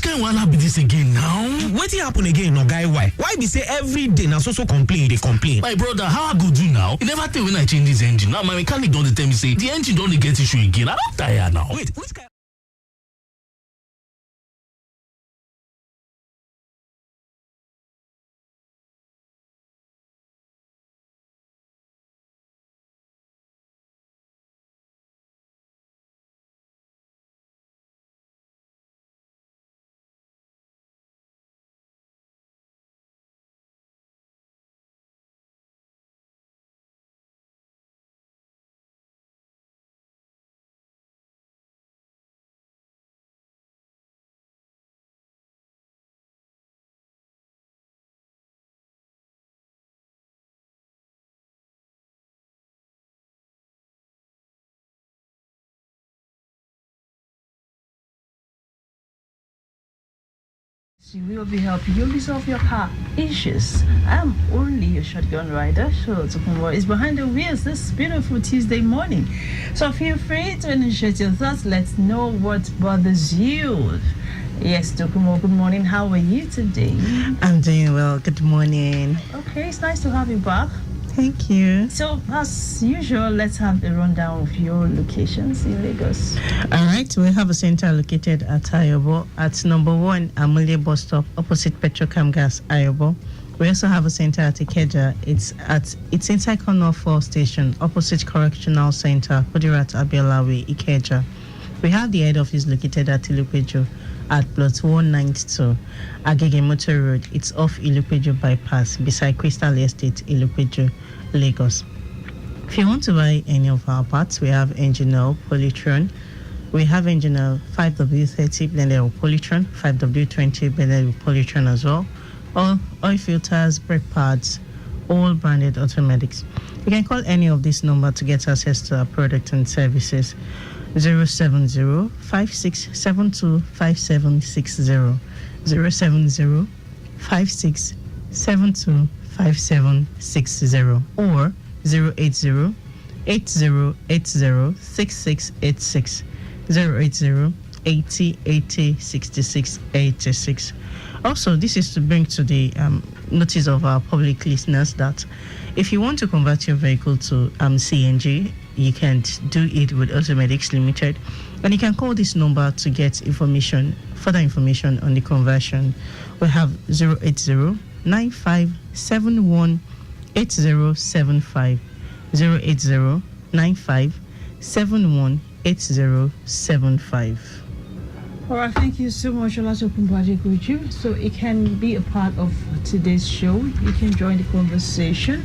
kind wahala be this again now? Wetin happen again, no guy? Why be say every day na so complain, they complain? My brother, how I go do now? You never tell when I change this engine. Now my mechanic don't tell me say the engine don't get issue again. I don't tire now. Wait, which guy? She will be helping you resolve your car issues. I'm only your shotgun rider, sure. Tokunbo is behind the wheels this beautiful Tuesday morning. So feel free to initiate your thoughts. Let's know what bothers you. Yes, Tokunbo, good morning. How are you today? I'm doing well. Good morning. Okay, it's nice to have you back. Thank you. So, as usual, let's have a rundown of your locations in Lagos. All right, we have a center located at Ayobo at number 1 Amule bus stop opposite Petrocam Gas, Ayobo. We also have a center at Ikeja. It's inside Corner 4 station opposite Correctional Center, Kudirat Abiolawe, Ikeja. We have the head office located at Ilupeju at plot 192 Agege Motor Road. It's off Ilupeju bypass beside Crystal Estate, Ilupeju, Lagos. If you want to buy any of our parts, we have engine oil, Polytron. We have engine oil 5W30 blended with Polytron, 5W20 blended with Polytron as well. Oil filters, brake pads, all branded AUTOMEDICS. You can call any of this number to get access to our product and services. 070-5672-5760, 070-5672-5760, or 080-8080-6686, 080-8080-6686. Also, this is to bring to the notice of our public listeners that if you want to convert your vehicle to CNG, you can do it with AUTOMEDICS Limited, and you can call this number to get further information on the conversion. We have 080-9571-8075, 080-9571-8075. All right, thank you so much, Tokunbo Adegoju. So it can be a part of today's show. You can join the conversation.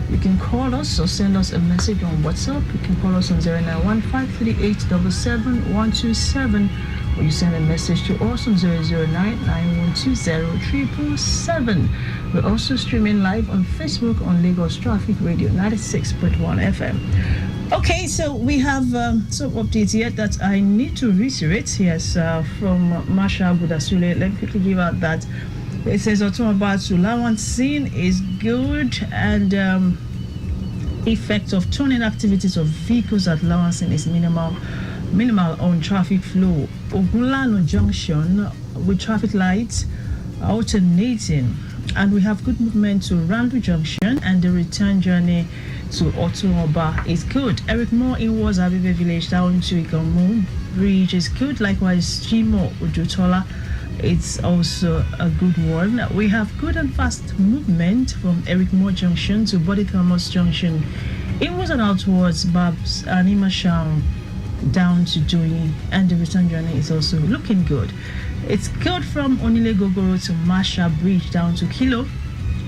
You can call us or send us a message on WhatsApp. You can call us on 091-538-77127, or you send a message to us on 009-9120-777. We're also streaming live on Facebook on Lagos Traffic Radio 96.1 FM. Okay, so we have some updates here that I need to reiterate. Yes, from Marsha Budasule. Let me quickly give out that. It says automobile allowance scene is good, and effect of turning activities of vehicles at Lawancing is minimal on traffic flow. Ogulano Junction with traffic lights alternating, and we have good movement to Randu Junction, and the return journey to Otuoba is good. Eric Moore in was Abibe Village down to Ikamu Bridge is good. Likewise, Chimo Ujutola, it's also a good one. We have good and fast movement from Eric Moore Junction to Body Thomas Junction. It was and out towards Babs and Imasham down to Joey, and the return journey is also looking good. It's good from Onile Gogoro to Masha Bridge down to Kilo.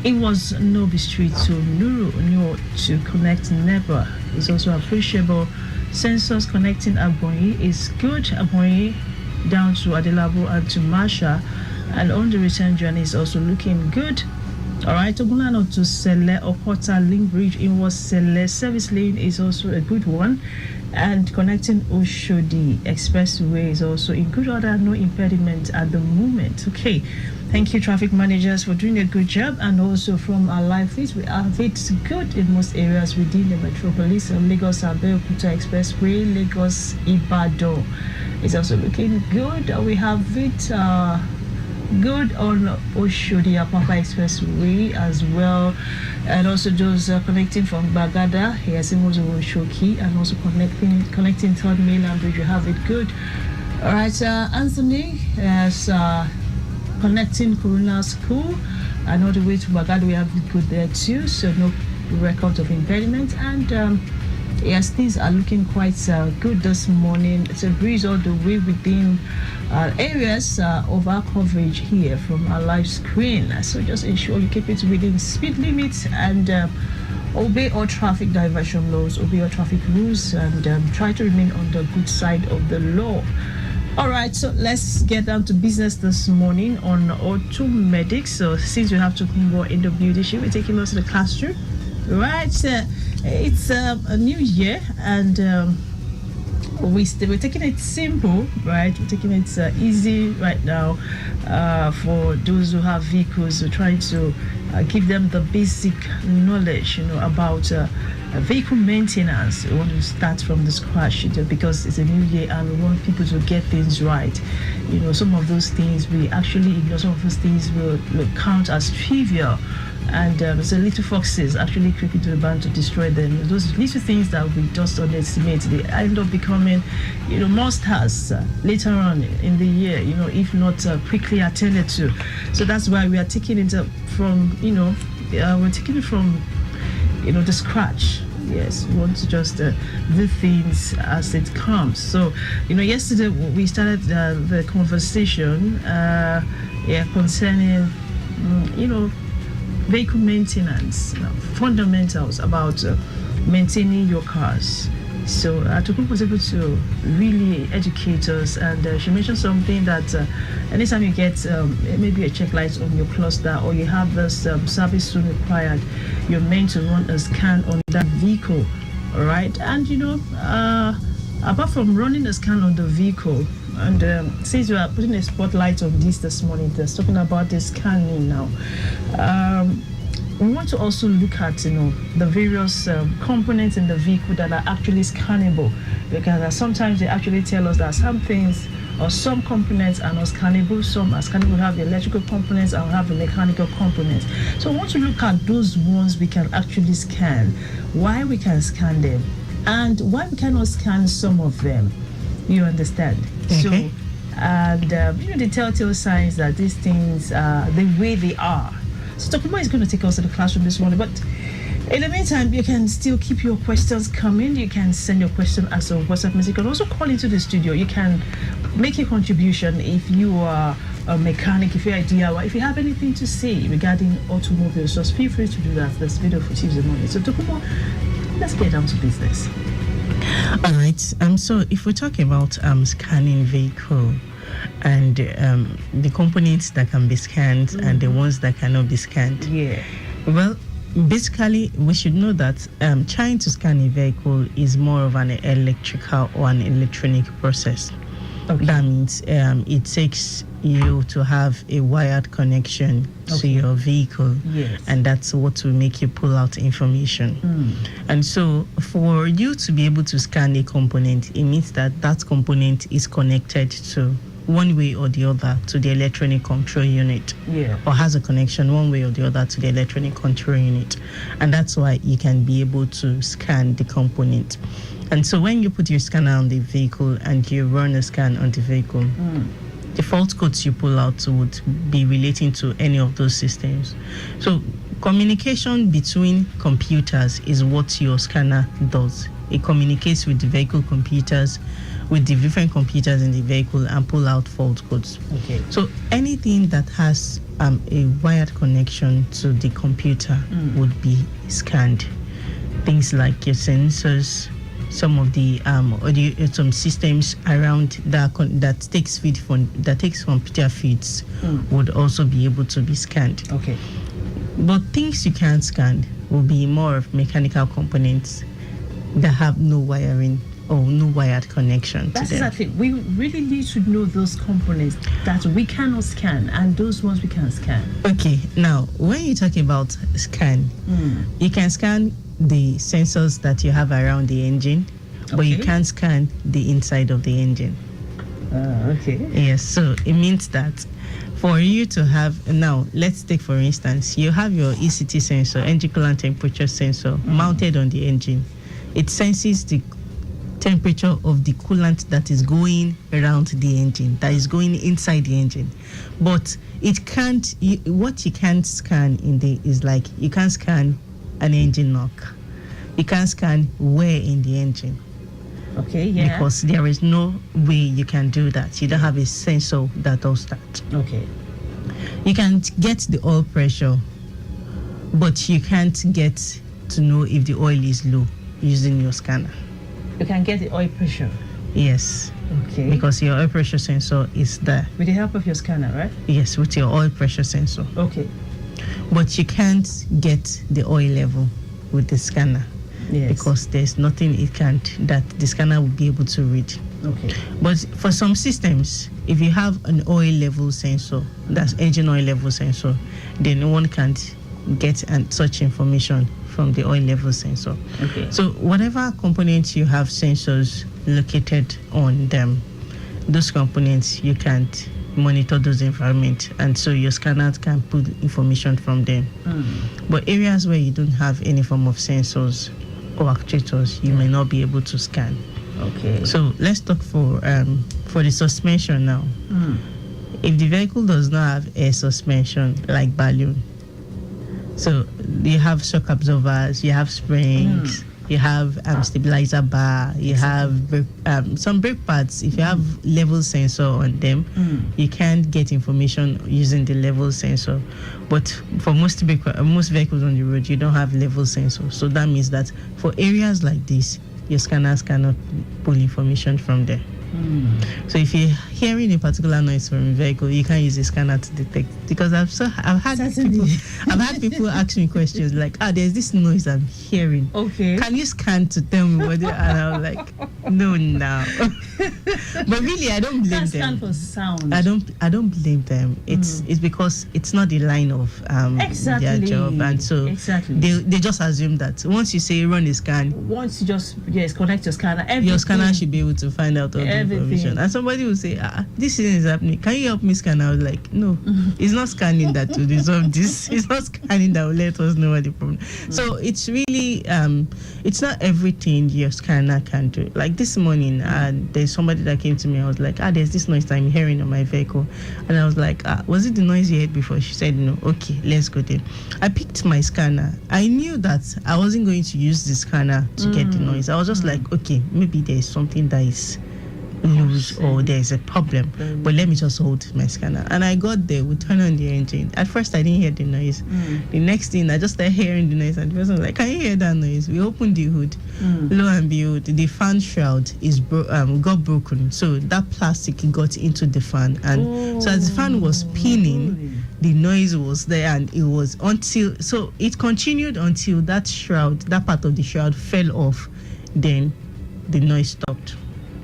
It was Nobi Street to Nuru to connect Neba. It's also appreciable. Sensors connecting Abonyi is good. Abonyi down to Adelabo and to Masha, and on the return journey is also looking good. All right, Ogulano to Sele Okota Link Bridge in was Sele service lane is also a good one, and connecting Oshodi Expressway is also in good order, no impediment at the moment. Okay, thank you, traffic managers, for doing a good job, and also from our live feeds, we have it good in most areas within the metropolis of Lagos Abeokuta Expressway, Lagos Ibadan is also looking good. We have it good on Oshodi Apapa Expressway as well, and also those connecting from Bagada, here Simozo Oshoki, and also connecting Third Mainland Bridge. You have it good. All right, Anthony is connecting Corona School, and all the way to Bagada. We have it good there too, so no record of impediment. And yes, things are looking quite good this morning. It's a breeze all the way within areas of our coverage here from our live screen. So just ensure you keep it within speed limits and obey all traffic diversion laws, obey all traffic rules, and try to remain on the good side of the law. All right, so let's get down to business this morning on AUTOMEDICS. So since we have Tokunbo in the building, she'll be taking us to the classroom. Right, it's a new year, and we're taking it simple, right? We're taking it easy right now for those who have vehicles. We're trying to give them the basic knowledge, about vehicle maintenance. We want to start from the scratch because it's a new year and we want people to get things right. Some of those things we actually ignore. Some of those things will count as trivial. And so little foxes actually creeping to the barn to destroy them. Those little things that we just underestimate, they end up becoming, monsters later on in the year, if not quickly attended to. So that's why we are taking it from, we're taking it from, the scratch. Yes, we want to just do things as it comes. So, yesterday we started the conversation, concerning, vehicle maintenance, fundamentals about maintaining your cars. So Tokunbo was able to really educate us, and she mentioned something that anytime you get maybe a check light on your cluster, or you have this service soon required, you're meant to run a scan on that vehicle, all right? And apart from running a scan on the vehicle, and since we are putting a spotlight on this morning, just talking about the scanning now, we want to also look at the various components in the vehicle that are actually scannable, because sometimes they actually tell us that some things or some components are not scannable. Some are scannable. We have the electrical components and we have the mechanical components. So we want to look at those ones we can actually scan, why we can scan them, and why we cannot scan some of them. You understand? Okay. So, and the telltale signs that these things are the way they are. So Tokunbo is going to take us to the classroom this morning, but in the meantime, you can still keep your questions coming. You can send your question as a WhatsApp message. You can also call into the studio. You can make a contribution if you are a mechanic, if you're a DIY, if you have anything to say regarding automobiles, just feel free to do that. This video for Tuesday morning. So Tokunbo, let's get down to business. All right. So if we're talking about scanning vehicle and the components that can be scanned and the ones that cannot be scanned. Yeah. Well, basically, we should know that trying to scan a vehicle is more of an electrical or an electronic process. Okay. That means it takes you to have a wired connection to your vehicle. Yes. And that's what will make you pull out information. And so for you to be able to scan a component, it means that that component is connected to one way or the other to the electronic control unit, or has a connection one way or the other to the electronic control unit. And that's why you can be able to scan the component. And so when you put your scanner on the vehicle and you run a scan on the vehicle, the fault codes you pull out would be relating to any of those systems. So communication between computers is what your scanner does. It communicates with the vehicle computers, with the different computers in the vehicle, and pull out fault codes. Okay. So anything that has a wired connection to the computer would be scanned. Things like your sensors, some of the some systems around that takes computer feeds would also be able to be scanned. Okay. But things you can't scan will be more of mechanical components that have no wiring or no wired connection That's to them. exactly. We really need to know those components that we cannot scan and those ones we can scan. Okay, now when you talk about scan, you can scan the sensors that you have around the engine, but you can't scan the inside of the engine. Okay. Yes, so it means that for you to have, now let's take for instance, you have your ECT sensor, engine coolant temperature sensor, mounted on the engine. It senses the temperature of the coolant that is going around the engine, that is going inside the engine. But it can't, what you can't scan in there is like, you can't scan an engine knock. You can't scan wear in the engine. Okay, yeah. Because there is no way you can do that. You don't have a sensor that does that. Okay. You can get the oil pressure, but you can't get to know if the oil is low using your scanner. You can get the oil pressure. Yes. Okay. Because your oil pressure sensor is there. With the help of your scanner, right? Yes, with your oil pressure sensor. Okay. But you can't get the oil level with the scanner. Yes. Because there's nothing it can't that the scanner will be able to read. Okay. But for some systems, if you have an oil level sensor, that's engine oil level sensor, then one can't get such information from the oil level sensor. Okay. So whatever components you have sensors located on them, those components you can't monitor those environments, and so your scanner can pull information from them. But areas where you don't have any form of sensors or actuators, you may not be able to scan. Okay. So let's talk for the suspension now. If the vehicle does not have air suspension like balloon, so you have shock absorbers, you have springs, you have stabilizer bar, you have some brake pads. If you have level sensor on them, you can't get information using the level sensor. But for most vehicles on the road, you don't have level sensor. So that means that for areas like this, your scanners cannot pull information from there. So if you're hearing a particular noise from a vehicle, you can't use a scanner to detect. Because I've had people ask me questions like, there's this noise I'm hearing. Okay. Can you scan to tell me what? And I'm like, no, now. But really, I don't blame them. Scan for sound. I don't blame them. It's because it's not the line of their job, and so they just assume that once you say run a scan, once you just connect your scanner, your scanner should be able to find out all the everything. information. And somebody will say, this thing is happening. Can you help me scan? I was like, no, it's not scanning that to resolve this. It's not scanning that will let us know what the problem. So it's really it's not everything your scanner can do. Like this morning, there's somebody that came to me. I was like, there's this noise that I'm hearing on my vehicle, and I was like, was it the noise you heard before? She said no. Okay, let's go there. I picked my scanner. I knew that I wasn't going to use the scanner to get the noise. I was just like, okay, maybe there's something that is loose or there's a problem, but let me just hold my scanner. And I got there, we turned on the engine. At first I didn't hear the noise. The next thing I just started hearing the noise, and the person was like, can you hear that noise? We opened the hood. Lo and behold, the fan shroud is got broken, so that plastic got into the fan, and so as the fan was spinning, the noise was there, and it was so it continued until that part of the shroud fell off, then the noise stopped.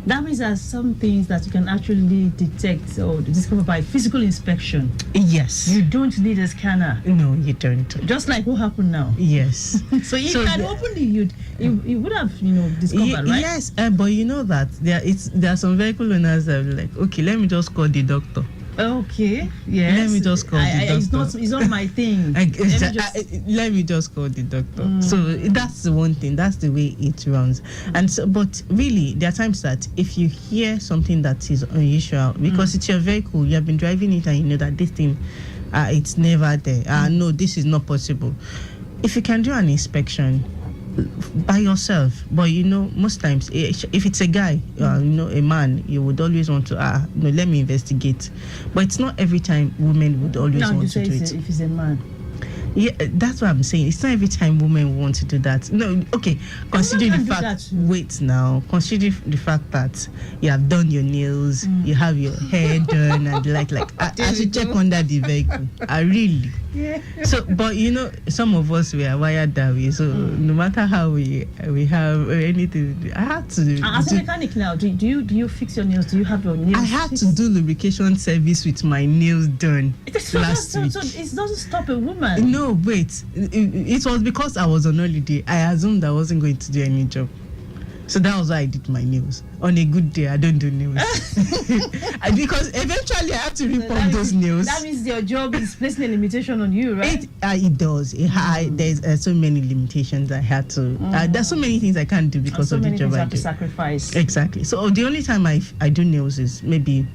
That means there are some things that you can actually detect or discover by physical inspection. Yes. You don't need a scanner. No, you don't. Just like what happened now. Yes. So you can open the you would have discovered, right? Yes, but you know that there are some vehicle owners that are like, okay, let me just call the doctor. Okay. Yes. Let me just call the doctor. It's not my thing. Let me just call the doctor. So that's the one thing. That's the way it runs. And so, but really, there are times that if you hear something that is unusual, because it's your vehicle, you have been driving it, and you know that this thing, it's never there. No, this is not possible. If you can do an inspection by yourself, but most times if it's a guy, a man, you would always want to let me investigate. But it's not every time women would always want to do it. If it's a man, yeah, that's what I'm saying. It's not every time women want to do that. No, okay. Consider the fact. Wait now. Consider the fact that you have done your nails, you have your hair done, and like I should check under the vehicle. Really. Yeah. So, but some of us we are wired that way. So no matter how we have anything, I had to. As a mechanic now, do you fix your nails? Do you have your nails? I had to do lubrication service with my nails done last week. So it doesn't stop a woman. No, wait. It was because I was on holiday. I assumed I wasn't going to do any job. So that was why I did my nails. On a good day, I don't do nails. Because eventually I have to report those nails. That means your job is placing a limitation on you, right? It does. There's so many limitations I had to. There's so many things I can't do because of the job I do. To sacrifice. Exactly. So the only time I do nails is maybe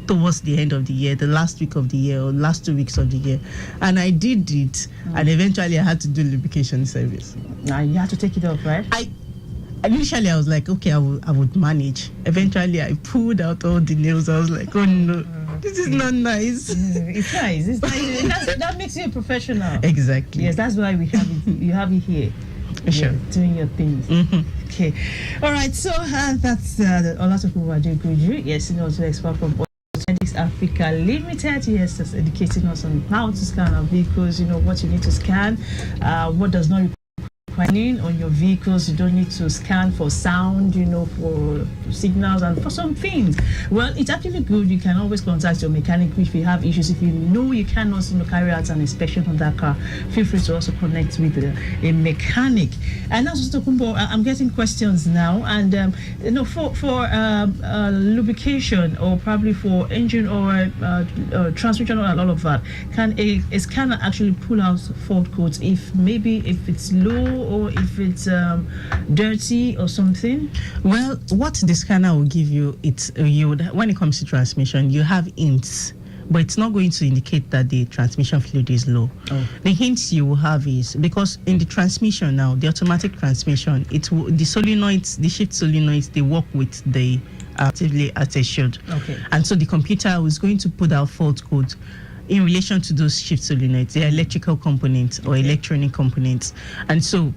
towards the end of the year, the last week of the year or last 2 weeks of the year. And I did it, and eventually I had to do lubrication service. Now you had to take it off, right? Initially, I was like, okay, I would manage. Eventually, I pulled out all the nails. I was like, oh no, this is not nice. It's nice. It's nice. That makes you a professional. Exactly. Yes, that's why we have it. You have it here. Sure. Doing your things. Mm-hmm. Okay. All right. So that's Tokunbo Adegoju. Yes, also expert from AUTOMEDICS Africa Limited. Yes, that's educating us on how to scan our vehicles. What you need to scan, what does not require on your vehicles. You don't need to scan for sound, for signals and for some things. Well, it's actually good. You can always contact your mechanic if you have issues. If you know you cannot carry out an inspection on that car, feel free to also connect with a mechanic. And also, Tokunbo, I'm getting questions now. And for lubrication or probably for engine or transmission and all of that, can a scanner actually pull out fault codes if it's low or if it's dirty or something? Well, what the scanner will give you, when it comes to transmission, you have hints, but it's not going to indicate that the transmission fluid is low. The hints you will have is because in the transmission now, the automatic transmission, the solenoids, the shift solenoids, they work with the actively as they should. Okay. And so the computer is going to put out fault codes in relation to those shift solenoids, the electrical components or electronic components. And so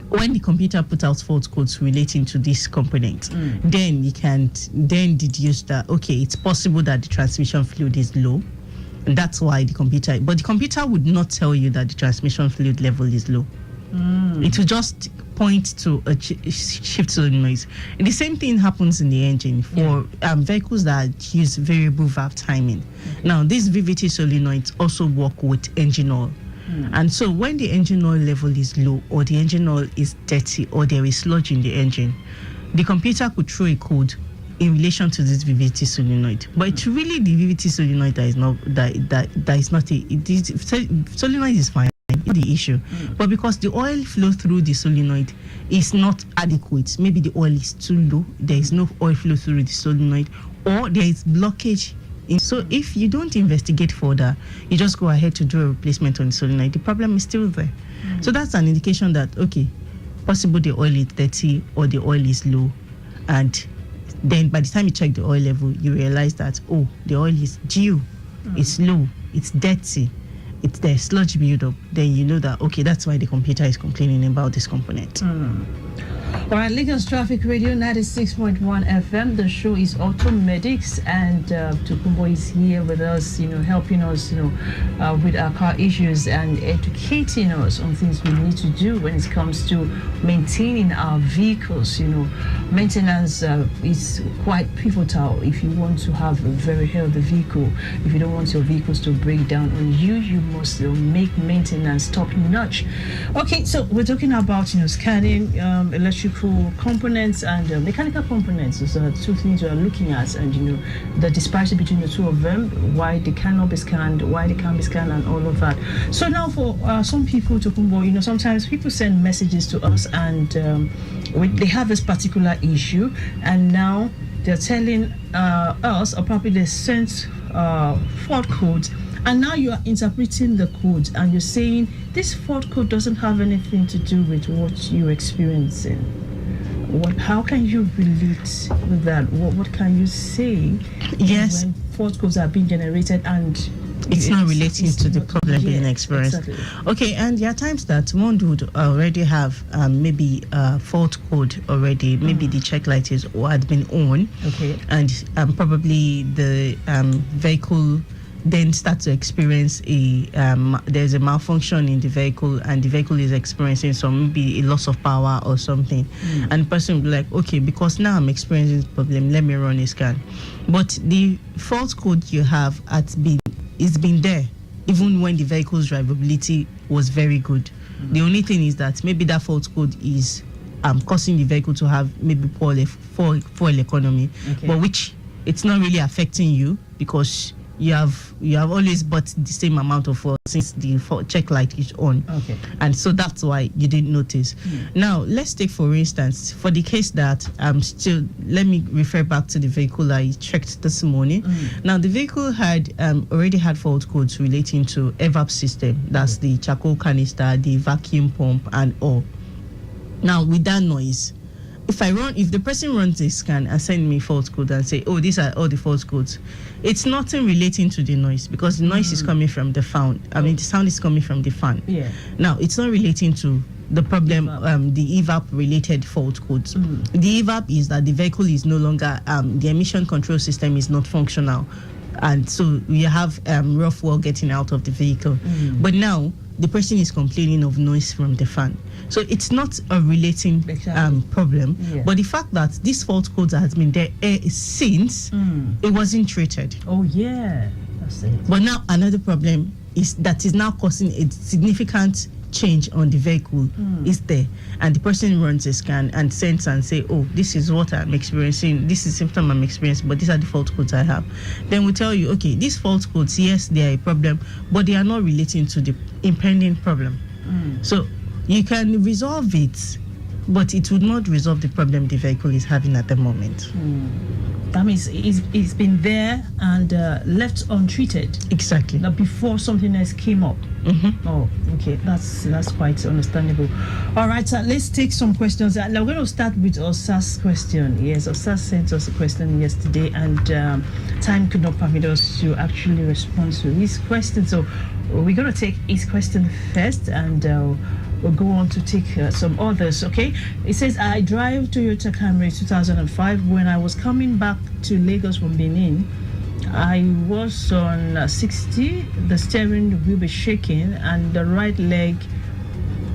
when the computer puts out fault codes relating to this component, then you can deduce that, okay, it's possible that the transmission fluid is low. And that's why the computer would not tell you that the transmission fluid level is low. It will just point to a shift solenoid. And the same thing happens in the engine for vehicles that use variable valve timing. Now, these VVT solenoids also work with engine oil. And so when the engine oil level is low or the engine oil is dirty or there is sludge in the engine, the computer could throw a code in relation to this VVT solenoid. But it's really the VVT solenoid solenoid is fine. The issue, but because the oil flow through the solenoid is not adequate, maybe the oil is too low, there is no oil flow through the solenoid, or there is blockage. So if you don't investigate further, you just go ahead to do a replacement on the solenoid, the problem is still there. So that's an indication that, okay, possible the oil is dirty or the oil is low, and then by the time you check the oil level, you realize that, oh, the oil is due, it's low, it's dirty, it's the sludge buildup, then you know that, okay, that's why the computer is complaining about this component. All right, Lagos Traffic Radio 96.1 FM. The show is AUTOMEDICS, and Tokunbo is here with us, helping us, with our car issues and educating us on things we need to do when it comes to maintaining our vehicles. Maintenance is quite pivotal if you want to have a very healthy vehicle. If you don't want your vehicles to break down on you, you must make maintenance top notch. Okay, so we're talking about, scanning electrical components and mechanical components. Those are two things we are looking at, and the disparity between the two of them, why they cannot be scanned, why they can be scanned, and all of that. So now for some people, Tokunbo, sometimes people send messages to us, and they have this particular issue, and now they're telling us, or probably they sent fault codes, and now you are interpreting the codes, and you're saying this fault code doesn't have anything to do with what you're experiencing. How can you relate with that? What can you say? Yes, when fault codes are being generated and it's not relating to the problem being experienced. Exactly. Okay, and there are times that one would already have maybe a fault code already. Maybe the check light had been on. Okay, and probably the vehicle then start to experience there's a malfunction in the vehicle, and the vehicle is experiencing maybe a loss of power or something, and the person will be like, okay, because now I'm experiencing this problem, let me run a scan. But the fault code you have it's been there even when the vehicle's drivability was very good. The only thing is that maybe that fault code is causing the vehicle to have maybe poor fuel economy, but which it's not really affecting you because you have always bought the same amount of fuel since the check light is on. And so that's why you didn't notice. Now let's take for instance for the case that let me refer back to the vehicle I checked this morning. Now the vehicle had already had fault codes relating to evap system, that's the charcoal canister, the vacuum pump and all. Now with that noise, if the person runs a scan and send me fault code and say, oh, these are all the fault codes, it's nothing relating to the noise because the noise is coming from the fan. The sound is coming from the fan. Now it's not relating to the problem, the evap related fault codes. The evap is that the vehicle is no longer, the emission control system is not functional, and so you have raw fuel getting out of the vehicle. But now the person is complaining of noise from the fan. So it's not a relating problem, but the fact that this fault code has been there since it wasn't treated. That's it. But now another problem is now causing a significant change on the vehicle is there, and the person runs a scan and sends and say, oh, this is what I'm experiencing, this is symptom I'm experiencing, but these are the fault codes I have. Then we tell you, okay, these fault codes, yes, they are a problem, but they are not relating to the impending problem. So you can resolve it, but it would not resolve the problem the vehicle is having at the moment. That means it's been there and left untreated. Exactly. Now before something else came up. Oh, okay. That's quite understandable. All right, so let's take some questions. Now we're going to start with Osa's question. Yes, Osa sent us a question yesterday, and time could not permit us to actually respond to his question. So we're going to take his question first, and we'll go on to take some others, okay? It says, I drive Toyota Camry 2005. When I was coming back to Lagos from Benin, I was on 60. The steering will be shaking and the right leg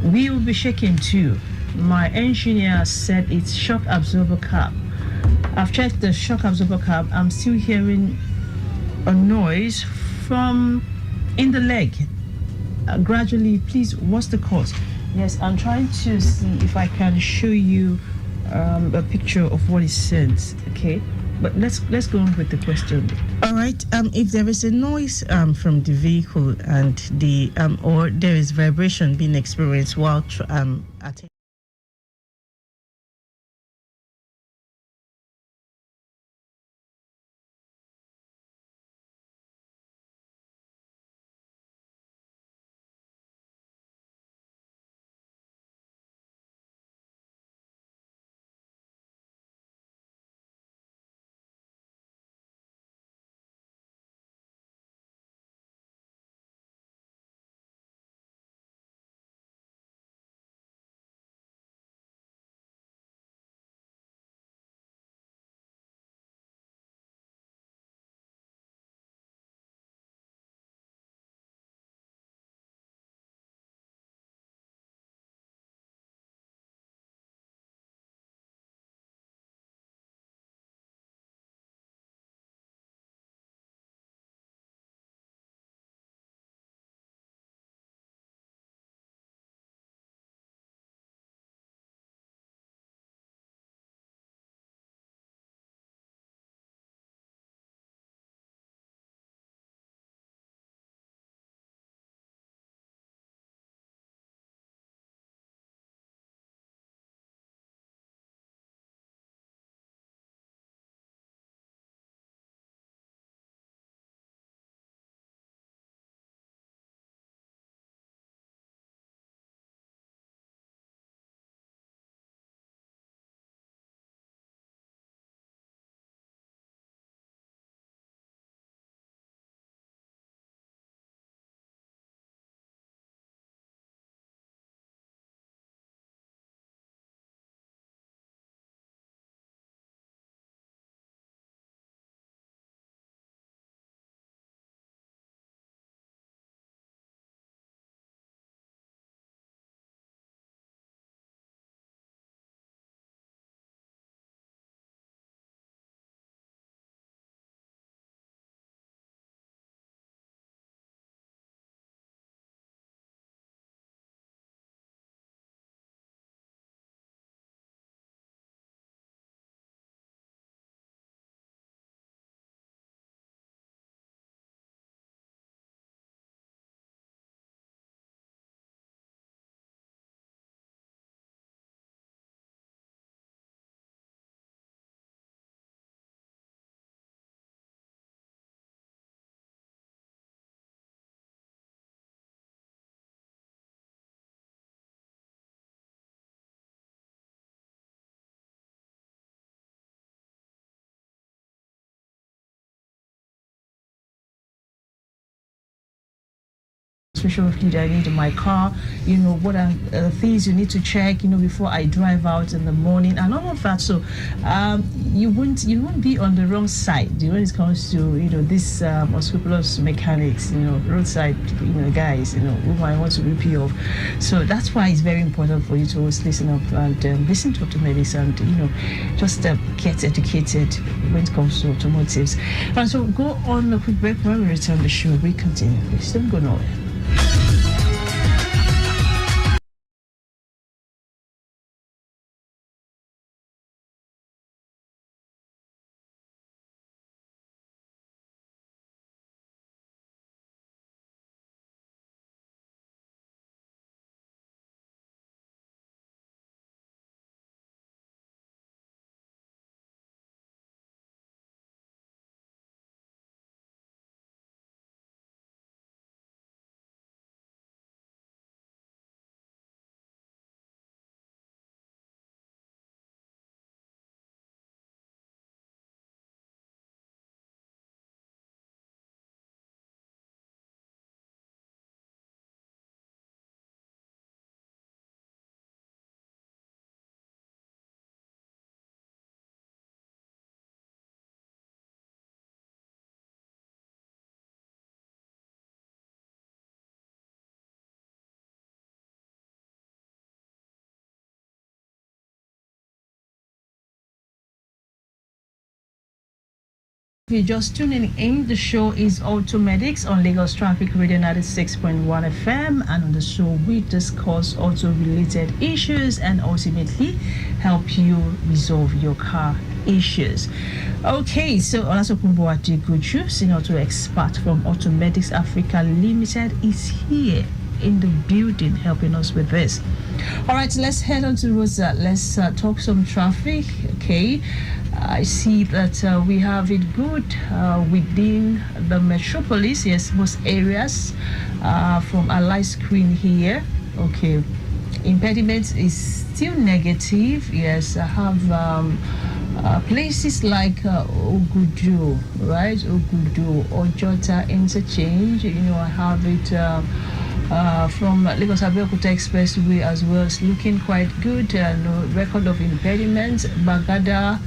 will be shaking too. My engineer said it's shock absorber cap. I've checked the shock absorber cap. I'm still hearing a noise from in the leg. Gradually, please, what's the cause? Yes, I'm trying to see if I can show you a picture of what it says. Okay, but let's go on with the question. All right. If there is a noise from the vehicle and the or there is vibration being experienced while attending special fluid I need in my car, what are things you need to check, before I drive out in the morning and all of that. So you won't be on the wrong side when it comes to this unscrupulous mechanics, roadside guys, who might want to rip you off. So that's why it's very important for you to always listen up and listen to AUTOMEDICS and just get educated when it comes to automotives. And so go on a quick break. When we return the show, we continue. Please don't go nowhere. If you're just tuning in, the show is AUTOMEDICS on Lagos Traffic Radio 96.1 FM, and on the show we discuss auto-related issues and ultimately help you resolve your car issues. Okay, so Tokunbo Adegoju, senior auto expert from AUTOMEDICS Africa Limited, is here in the building helping us with this. All right, let's head on to the roads. Let's talk some traffic. Okay, I see that we have it good within the metropolis. Yes, most areas from our live screen here. Okay, impediment is still negative. Yes, I have places like Ogudu, right? Ogudu, Ojota interchange. I have it from Lagos Aderonke Expressway as well. It's looking quite good. No record of impediments. Bagada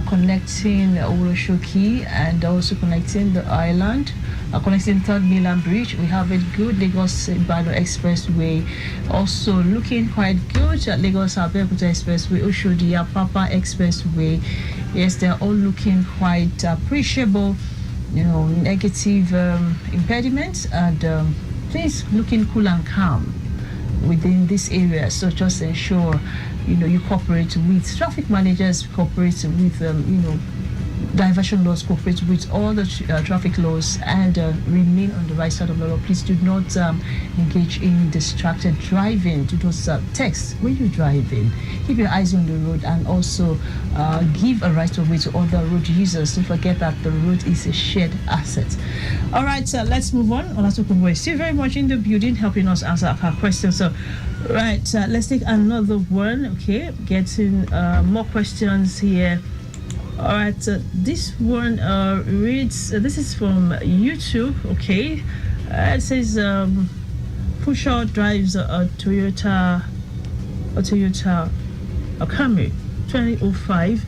connecting Uroshoki and also connecting the island, connecting Third Milan Bridge. We have it good. Lagos Ibadan Expressway also looking quite good. Lagos Aderonke Expressway, Oshodi Apapa Expressway. Yes, they're all looking quite appreciable. Negative impediments and things looking cool and calm within this area. So just ensure you cooperate with traffic managers, cooperate with diversion laws, cooperate with all the traffic laws, and remain on the right side of the law. Please do not engage in distracted driving. Do not text when you're driving. Keep your eyes on the road and also give a right of way to other road users. Don't forget that the road is a shared asset. All right, let's move on. Tokunbo is still very much in the building helping us answer our questions. So, right, let's take another one. Okay, getting more questions here. All right, this one reads, this is from YouTube, okay. It says, Pusher drives a Toyota Camry 2005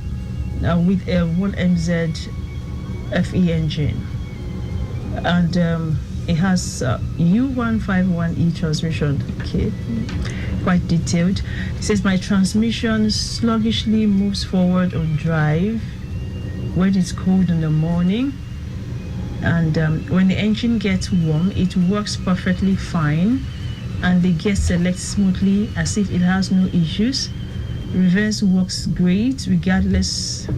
with a 1MZ FE engine. And it has U151E transmission, okay. Quite detailed. It says my transmission sluggishly moves forward on drive when it's cold in the morning, and when the engine gets warm it works perfectly fine and the gear selects smoothly as if it has no issues. Reverse works great regardless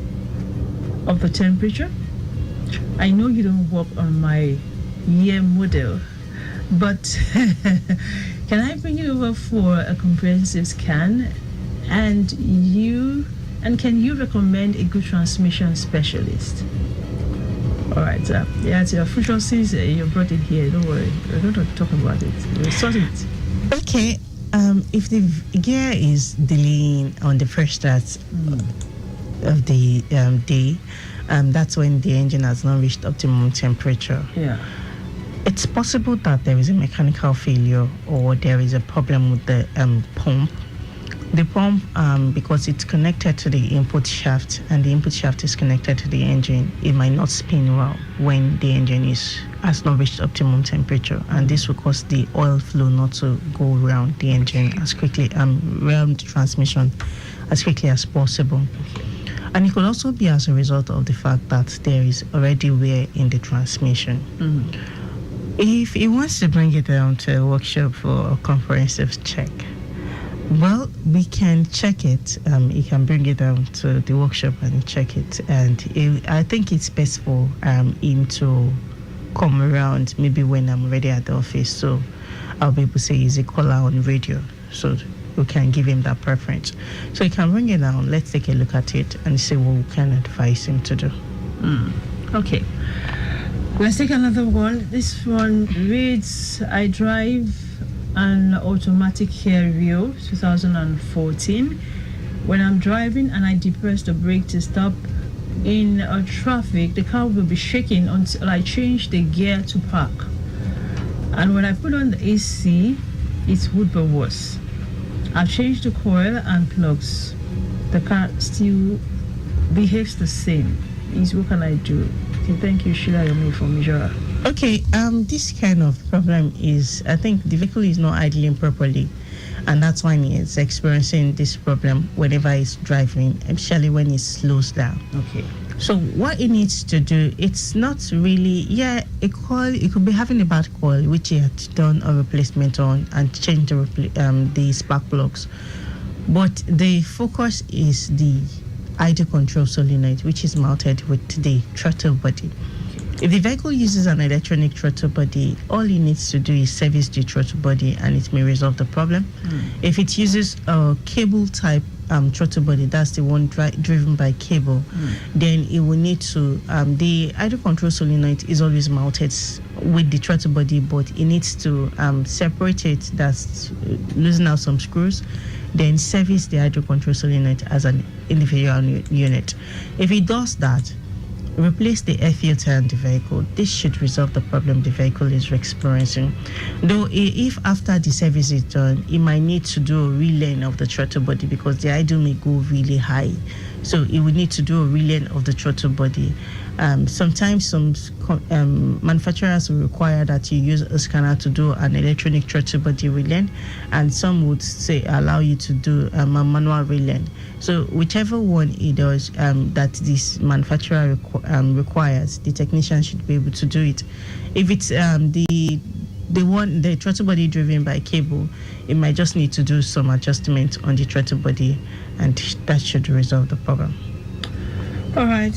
of the temperature. I know you don't work on my year model, but can I bring you over for a comprehensive scan? And can you recommend a good transmission specialist? All right, yeah, it's your future since you brought it here. Don't worry, we're going to talk about it. We'll sort it. Okay, if the gear is delaying on the first start of the day, that's when the engine has not reached optimum temperature. Yeah. It's possible that there is a mechanical failure or there is a problem with the pump. The pump, because it's connected to the input shaft and the input shaft is connected to the engine, it might not spin well when the engine has not reached optimum temperature, and this will cause the oil flow not to go around the engine as quickly, around the transmission as quickly as possible. And it could also be as a result of the fact that there is already wear in the transmission. If he wants to bring it down to a workshop for a comprehensive check, well, we can check it. He can bring it down to the workshop and check it. And I think it's best for him to come around maybe when I'm already at the office. So I'll be able to say he's a caller on radio. So we can give him that preference. So he can bring it down. Let's take a look at it and see what we can advise him to do. Okay. Let's take another one. This one reads, I drive an automatic Irewole 2014. When I'm driving and I depress the brake to stop in traffic, the car will be shaking until I change the gear to park. And when I put on the AC, it would be worse. I've changed the coil and plugs. The car still behaves the same. What can I do? Okay, thank you, Sheila Yomi from Mijora. Okay, this kind of problem is, I think the vehicle is not idling properly, and that's why it's experiencing this problem whenever it's driving, especially when it slows down. Okay. So what it needs to do, it's not really, a coil, it could be having a bad coil, which he had done a replacement on and changed the spark plugs. But the focus is the idle control solenoid, which is mounted with the throttle body. If the vehicle uses an electronic throttle body, all it needs to do is service the throttle body and it may resolve the problem. If it uses a cable type throttle body, that's the one driven by cable, then it will need to, the idle control solenoid is always mounted with the throttle body, but it needs to separate it, that's loosen out some screws, then service the idle control solenoid as an individual unit. If it does that, replace the air filter in the vehicle. This should resolve the problem the vehicle is experiencing. Though if after the service is done, it might need to do a relaying of the throttle body because the idle may go really high. So it will need to do a relaying of the throttle body. Sometimes some manufacturers will require that you use a scanner to do an electronic throttle body relaying, and some would say allow you to do a manual relaying. So whichever one it does that this manufacturer requires, the technician should be able to do it. If it's the throttle body driven by cable, it might just need to do some adjustment on the throttle body, and that should resolve the problem. All right.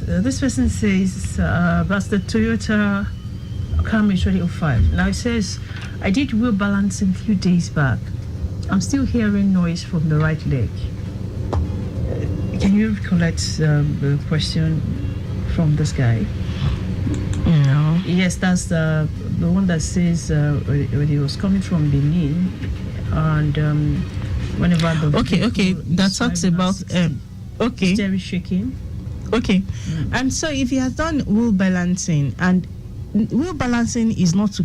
This person says that's the Toyota Camry 2005. Now it says, I did wheel balancing a few days back. I'm still hearing noise from the right leg. Can you recollect the question from this guy? No. Yes, that's the one that says when he was coming from Benin, and whenever the okay, that talks about steering shaking. Okay, and so if he has done wheel balancing, and wheel balancing is not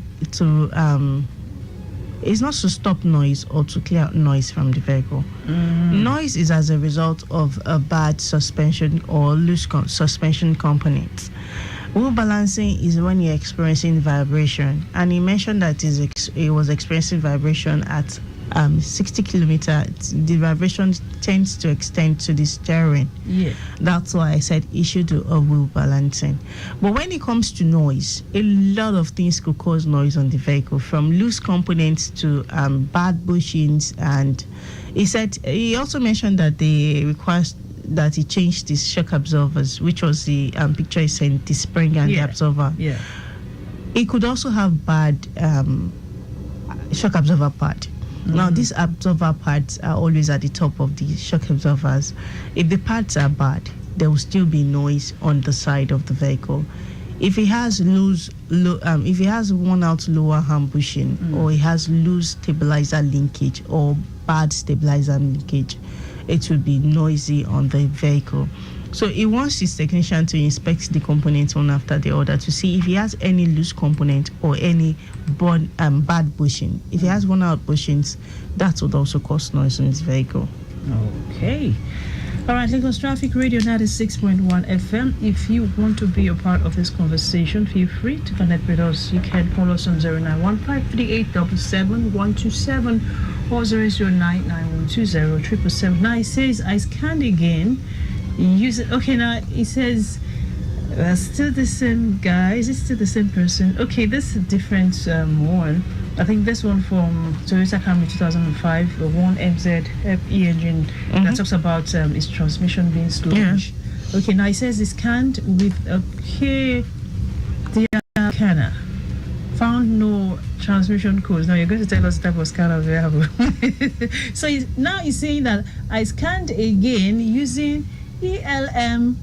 it's not to stop noise or to clear out noise from the vehicle. Noise is as a result of a bad suspension or loose suspension components. Wheel balancing is when you're experiencing vibration, and he mentioned that he was experiencing vibration at 60 kilometers. The vibration tends to extend to the steering. Yeah, that's why I said he should do a wheel balancing. But when it comes to noise, a lot of things could cause noise on the vehicle, from loose components to bad bushings. And he also mentioned that they request that he changed the shock absorbers, which was the picture he sent, the spring and the absorber. Yeah, it could also have bad shock absorber pad. Now, these absorber pads are always at the top of the shock absorbers. If the pads are bad, there will still be noise on the side of the vehicle. If it has if it has worn out lower arm bushing, or it has loose stabilizer linkage or bad stabilizer linkage, it will be noisy on the vehicle. So he wants his technician to inspect the components one after the other to see if he has any loose component or any bad bushing. If he has worn out bushings, that would also cause noise in his vehicle. Okay. All right, Lagos Traffic Radio 96.1 FM. If you want to be a part of this conversation, feel free to connect with us. You can call us on 09153877127 or 00991207777. Now it says, I scanned again. Use it. Okay, now it says, still the same guy. Is it still the same person? Okay, this is a different one. I think this one from Toyota Camry 2005, the 1MZ FE engine that talks about its transmission being sluggish. Yeah. Okay, now it says it's scanned with a K scanner. Found no transmission codes. Now you're going to tell us the type of scanner available. So now it's saying that I scanned again using ELM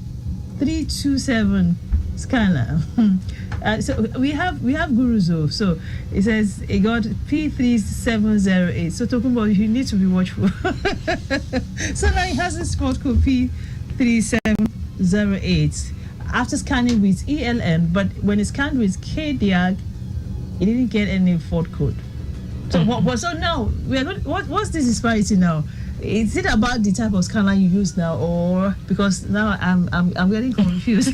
327 scanner. So we have Guruzo. So it says it got P3708. So Tokunbo, you need to be watchful. So now it has this fault code P3708 after scanning with ELM, but when it scanned with KDIAG, it didn't get any fault code. So so now we are not. What's this disparity now? Is it about the type of scanner you use now, or because now I'm getting confused?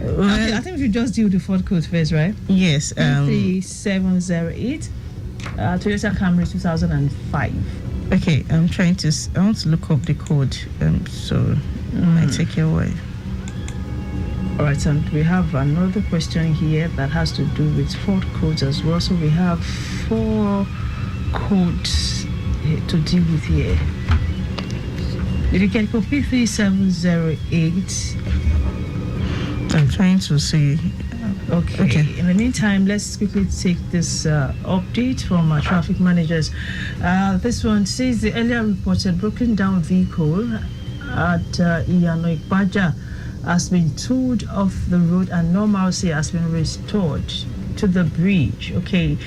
Okay, I think we should just deal with the fault code first, right? Yes. 3708, Toyota Camry 2005. Okay, I want to look up the code. So I take it away. All right, and we have another question here that has to do with fault codes as well. So we have 4 codes to deal with here. Did you get copy 3708? I'm trying to see. Okay. In the meantime, let's quickly take this update from our traffic managers. This one says the earlier reported broken down vehicle at Iyano Ikpaja has been towed off the road and normalcy has been restored to the bridge. Okay,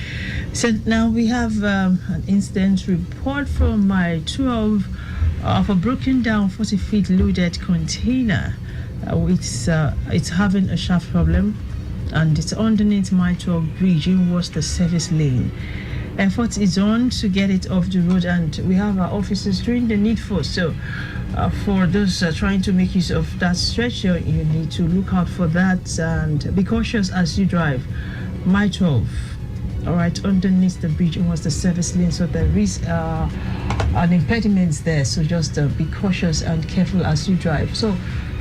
so now we have an incident report from my 12 of a broken down 40 feet loaded container. It's having a shaft problem and it's underneath my 12 bridge in what's the service lane. Effort is on to get it off the road, and we have our officers doing the needful. So for those trying to make use of that stretcher, you need to look out for that and be cautious as you drive. My 12, all right, underneath the bridge was the service lane, so there is an impediment there. So just be cautious and careful as you drive. So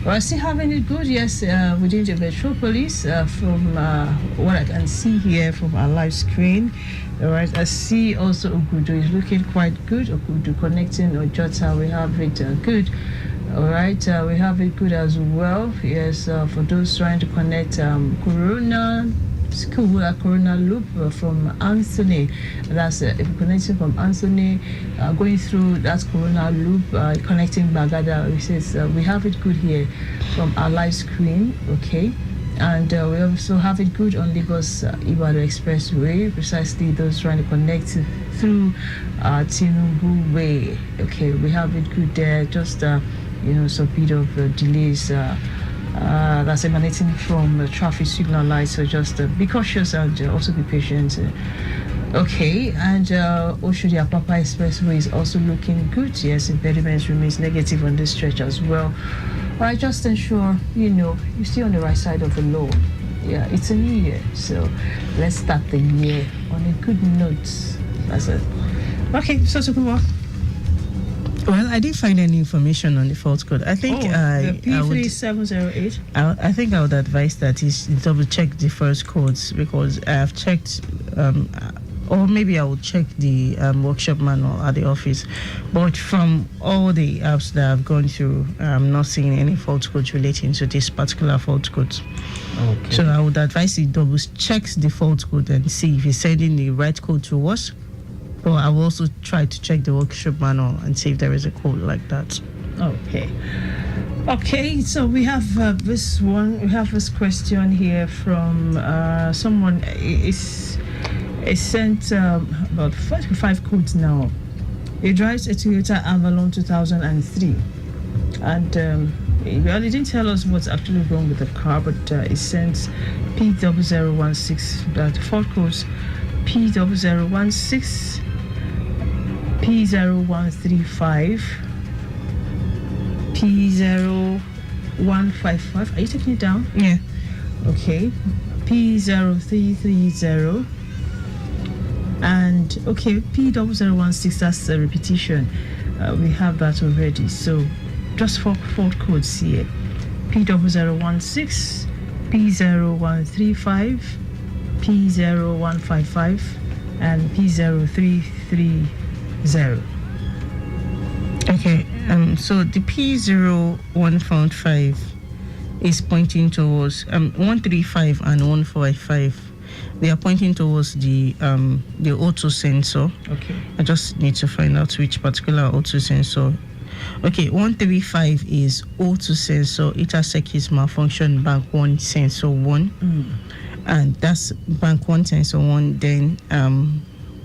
we're still having it good, yes, within the metropolis. From what I can see here from our live screen. All right, I see also Ogudu is looking quite good. Ogudu connecting Ojota, we have it good. All right, we have it good as well. Yes, for those trying to connect Corona Loop from Anthony. That's if you're connecting from Anthony, going through that Corona Loop, connecting Bagada. It says we have it good here from our live screen. Okay. And we also have it good on Lagos Ibadan Expressway, precisely those trying to connect through Tokunbo Way. Okay, we have it good there, just some bit of delays that's emanating from the traffic signal lights, so just be cautious and also be patient. Okay, and Oshodi Apapa Expressway is also looking good. Yes, impediment remains negative on this stretch as well. All right, just ensure you stay on the right side of the law. Yeah, it's a new year, so let's start the year on a good note. That's it. Okay, so Tokunbo. Well, I didn't find any information on the fault code. I think the P3708. I think I would advise that is double check the first codes, because I have checked. Or maybe I will check the workshop manual at the office. But from all the apps that I've gone through, I'm not seeing any fault codes relating to this particular fault code. Okay. So I would advise you double check the fault code and see if it's sending the right code to us. Or I will also try to check the workshop manual and see if there is a code like that. Okay. Okay, so we have this one. We have this question here from someone. It's sent about 45 codes now. He drives a Toyota Avalon 2003. And well, it didn't tell us what's actually wrong with the car, but it sends P0016, that fault codes P0016, P0135, P0155. Are you taking it down? Yeah. Okay. P0330. And okay, P0016, that's a repetition. We have that already. So just for fault codes here: P0016, P0135, P0155, and P0330. Okay. So the P0155 is pointing towards 135 and 155. They are pointing towards the auto sensor. Okay. I just need to find out which particular auto sensor. Okay, 135 is auto sensor, circuit malfunction, bank 1 sensor 1. And that's bank 1 sensor 1. Then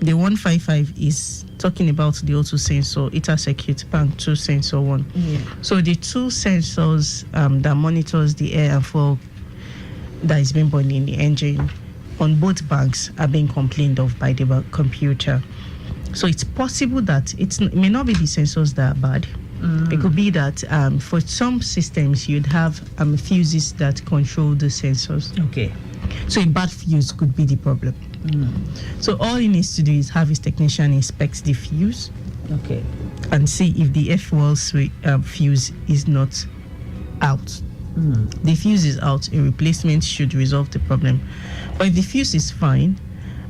the 155 is talking about the auto sensor, circuit bank 2 sensor 1. Yeah. So the two sensors that monitors the air and fog that is being burned in the engine on both banks are being complained of by the computer. So it's possible that it may not be the sensors that are bad. It could be that for some systems you'd have fuses that control the sensors. Okay. So a bad fuse could be the problem. So all he needs to do is have his technician inspect the fuse. Okay. And see if the fuel fuse is not out. The fuse is out, a replacement should resolve the problem. But if the fuse is fine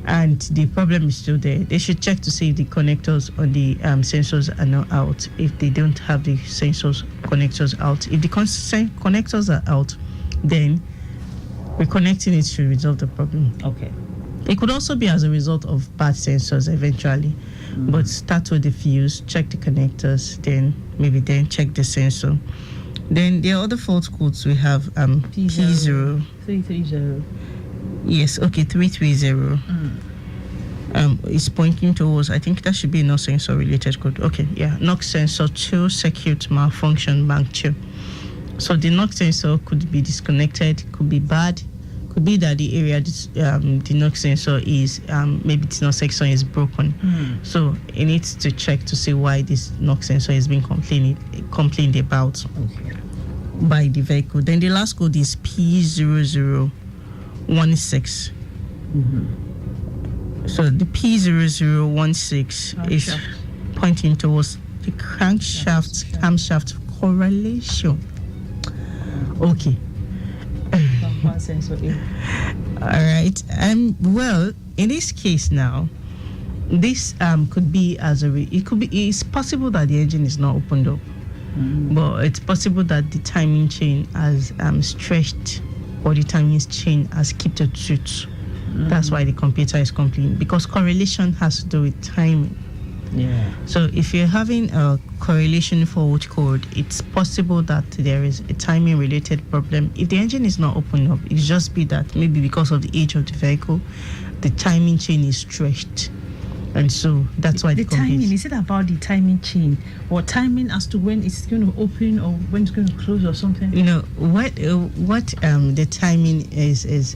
and the problem is still there, they should check to see if the connectors on the sensors are not out. If they don't have the connectors out, if the connectors are out, then reconnecting it should resolve the problem. Okay. It could also be as a result of bad sensors eventually. But start with the fuse, check the connectors, then check the sensor. Then the other fault codes we have P0 330. Yes, okay, 330. It's pointing towards, I think that should be a NOx sensor related code. Okay, yeah, NOx sensor 2 circuit malfunction bank 2. So the NOx sensor could be disconnected, could be bad, could be that the area the NOx sensor is maybe the NOx sensor is broken. So it needs to check to see why this NOx sensor is being complained about by the vehicle. Then the last code is P0016. So the P0016 is pointing towards the camshaft correlation. Okay. One sensor in. All right. Well, in this case now, this could be it's possible that the engine is not opened up, but it's possible that the timing chain has stretched, or the timing chain has kept a truth. That's why the computer is complaining, because correlation has to do with timing. Yeah. So if you're having a correlation fault code, it's possible that there is a timing related problem. If the engine is not opening up, it's just be that maybe because of the age of the vehicle, the timing chain is stretched. And so that's why the timing, is it about the timing chain or timing as to when it's going to open or when it's going to close or something? You know what the timing is it's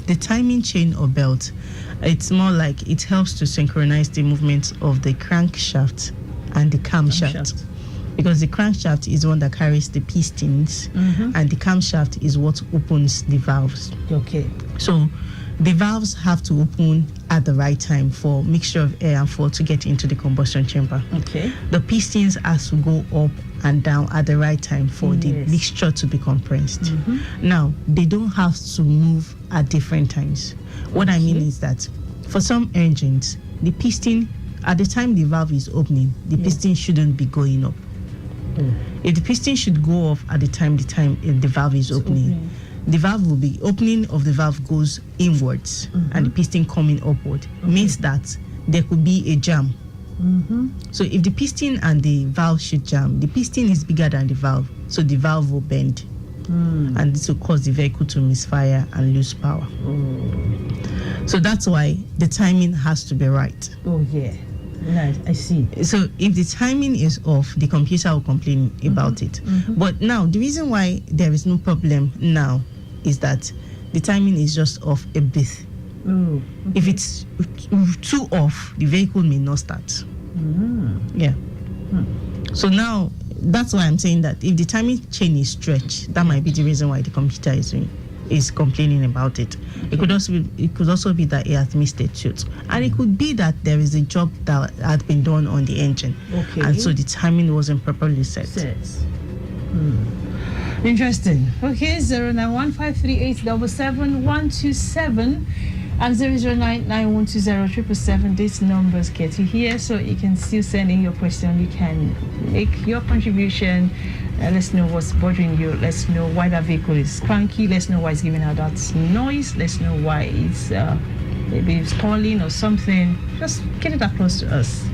the timing chain or belt. It's more like it helps to synchronize the movement of the crankshaft and the camshaft. Because the crankshaft is the one that carries the pistons, and the camshaft is what opens the valves. Okay. So the valves have to open at the right time for mixture of air and fuel to get into the combustion chamber. Okay. The pistons has to go up and down at the right time for the mixture to be compressed. Now, they don't have to move at different times. What I mean is that for some engines, the piston, at the time the valve is opening, the piston shouldn't be going up. If the piston should go off at the time the valve is opening, the valve will be opening of the valve goes inwards and the piston coming upward. Means that there could be a jam. So if the piston and the valve should jam, the piston is bigger than the valve, so the valve will bend, and this will cause the vehicle to misfire and lose power. So that's why the timing has to be right. Oh yeah. Nice, I see. So if the timing is off, the computer will complain about it. But now, the reason why there is no problem now is that the timing is just off a bit. Oh, If it's too off, the vehicle may not start. Yeah. So now, that's why I'm saying that if the timing chain is stretched, that might be the reason why the computer is complaining about it. It could also be that it has missed a tooth, and it could be that there is a job that had been done on the engine, and so the timing wasn't properly set. Interesting. Okay, 09153877127 and 00991207777. These numbers get you here, so you can still send in your question. You can make your contribution. Let us know what's bothering you. Let's know why that vehicle is cranky. Let's know why it's giving out that noise. Let's know why it's maybe it's calling or something. Just get it across to us.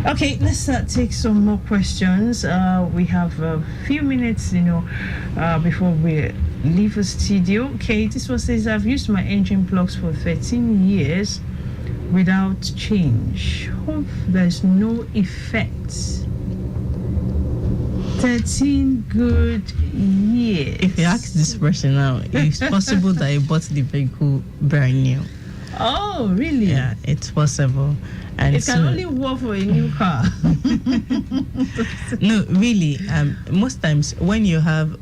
Okay, let's take some more questions. We have a few minutes, before we leave the studio. Okay, this one says, I've used my engine plugs for 13 years without change. Hope there's no effect. 13 good years. If you ask this person now, it's possible that you bought the vehicle brand new. Oh, really? Yeah, it's possible. And it can only work for a new car. No, really. Most times when you have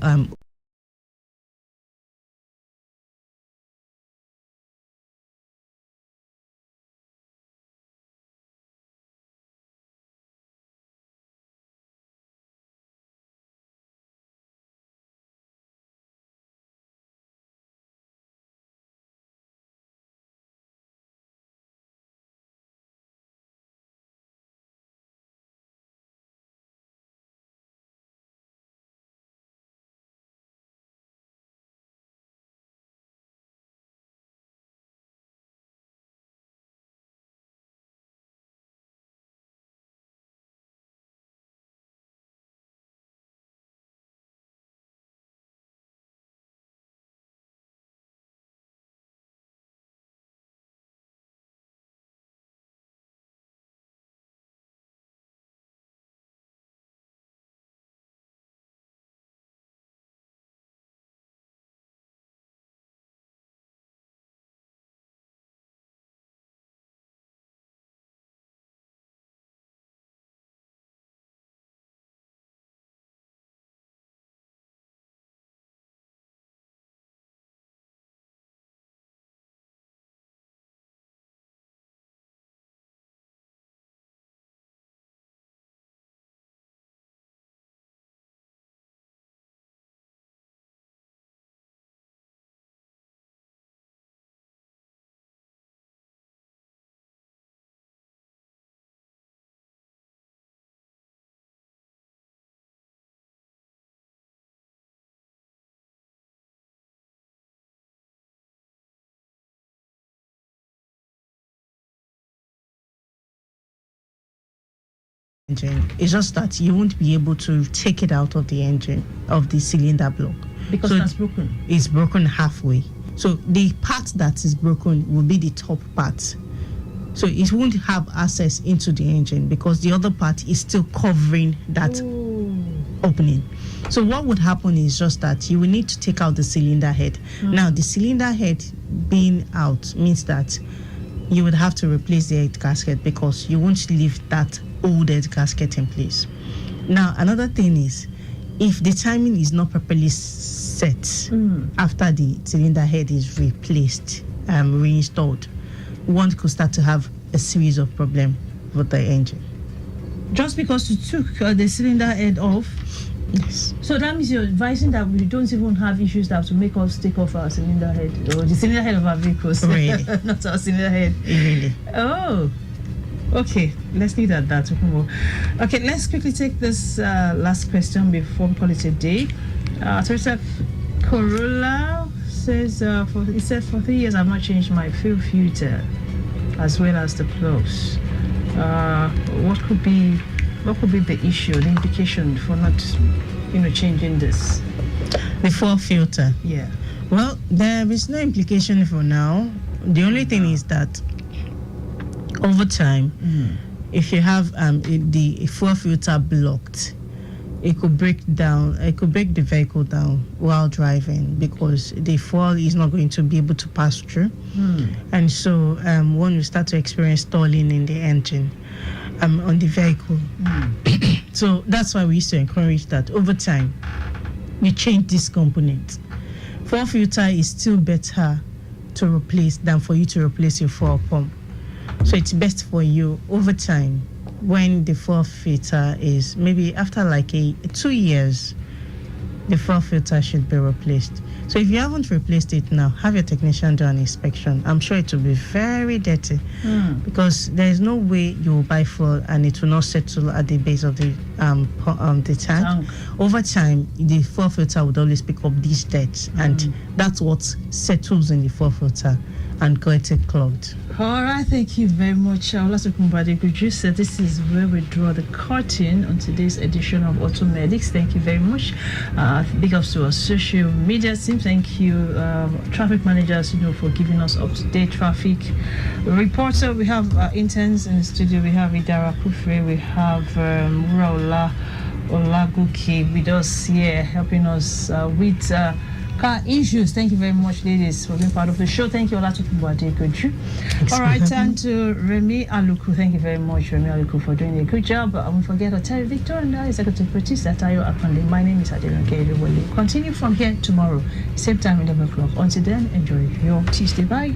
engine, it's just that you won't be able to take it out of the engine, of the cylinder block. Because so that's broken. It's broken halfway. So the part that is broken will be the top part. So it won't have access into the engine because the other part is still covering that opening. So what would happen is just that you will need to take out the cylinder head. Now the cylinder head being out means that you would have to replace the head gasket because you won't leave that old head gasket in place. Now another thing is, if the timing is not properly set after the cylinder head is replaced, reinstalled, one could start to have a series of problems with the engine. Just because you took the cylinder head off? Yes. So that means you're advising that we don't even have issues that will make us take off our cylinder head, or the cylinder head of our vehicles. Really? Not our cylinder head. Really? Oh. Okay, let's leave it at that. Okay, let's quickly take this last question before we call it a day. Toyota Corolla says, for 3 years I've not changed my fuel filter as well as the plugs. What could be the issue, the implication for not, changing this? The fuel filter. Yeah. Well, there is no implication for now. The only thing is that over time, if you have the fuel filter blocked, it could break the vehicle down while driving because the fuel is not going to be able to pass through. And so when you start to experience stalling in the engine on the vehicle. So that's why we used to encourage that over time you change this component. Fuel filter is still better to replace than for you to replace your fuel pump. So it's best for you over time when the fuel filter is maybe after like 2 years, the fuel filter should be replaced. So if you haven't replaced it now, have your technician do an inspection. I'm sure it will be very dirty because there is no way you will buy fuel and it will not settle at the base of the tank. Over time, the fuel filter would always pick up these dirt, and that's what settles in the fuel filter and get it clogged. All right, thank you very much. Tokunbo Adegoju said this is where we draw the curtain on today's edition of AUTOMEDICS. Thank you very much. Big ups to our social media team. Thank you, traffic managers, for giving us up-to-date traffic reporter. We have interns in the studio. We have Idara Kufre. We have Irewole Aderonke with us here, helping us with car issues. Thank you very much, ladies, for being part of the show. Thank you, Tokunbo Adegoju. All right, and to Remy Aluku. Thank you very much, Remy Aluku, for doing a good job. I won't forget Terry Victor and executive producer Tayo Akande. My name is Aderonke. Irewole. Continue from here tomorrow, same time, 11 o'clock. Until then, enjoy your Tuesday. Bye.